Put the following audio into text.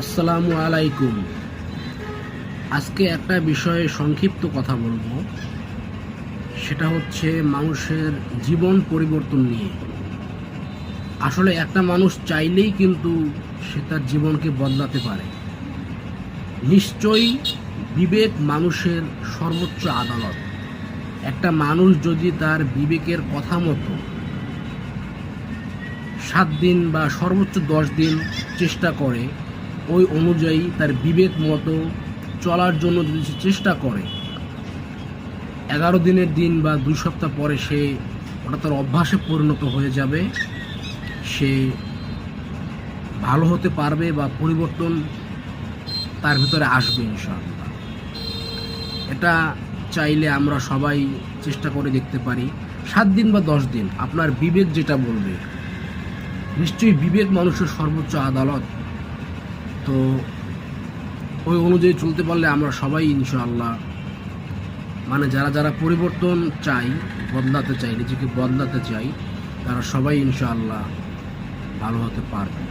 আসসালামু আলাইকুম। আজকে একটা বিষয়ে সংক্ষিপ্ত কথা বলবো, সেটা হচ্ছে মানুষের জীবন পরিবর্তন নিয়ে। আসলে একটা মানুষ চাইলেই কিন্তু সে তার জীবনকে বদলাতে পারে। নিশ্চয়ই বিবেক মানুষের সর্বোচ্চ আদালত। একটা মানুষ যদি তার বিবেকের কথা মতো 7 দিন বা সর্বোচ্চ 10 দিন চেষ্টা করে, ওই অনুযায়ী তার বিবেক মতো চলার জন্য যদি সে চেষ্টা করে, 11 দিনের দিন বা 2 সপ্তাহ পরে ওটা তার অভ্যাসে পরিণত হয়ে যাবে। সে ভালো হতে পারবে বা পরিবর্তন তার ভিতরে আসবে ইনশাআল্লাহ। এটা চাইলে আমরা সবাই চেষ্টা করে দেখতে পারি। 7 দিন বা 10 দিন আপনার বিবেক যেটা বলবে। নিশ্চয়ই বিবেক মানুষের সর্বোচ্চ আদালত। তো ওই অনুযায়ী চলতে পারলে আমরা সবাই ইনশাআল্লাহ, যারা যারা পরিবর্তন চাই, বদলাতে চাই, নিজেকে বদলাতে চাই, তারা সবাই ইনশাআল্লাহ ভালো হতে পারবে।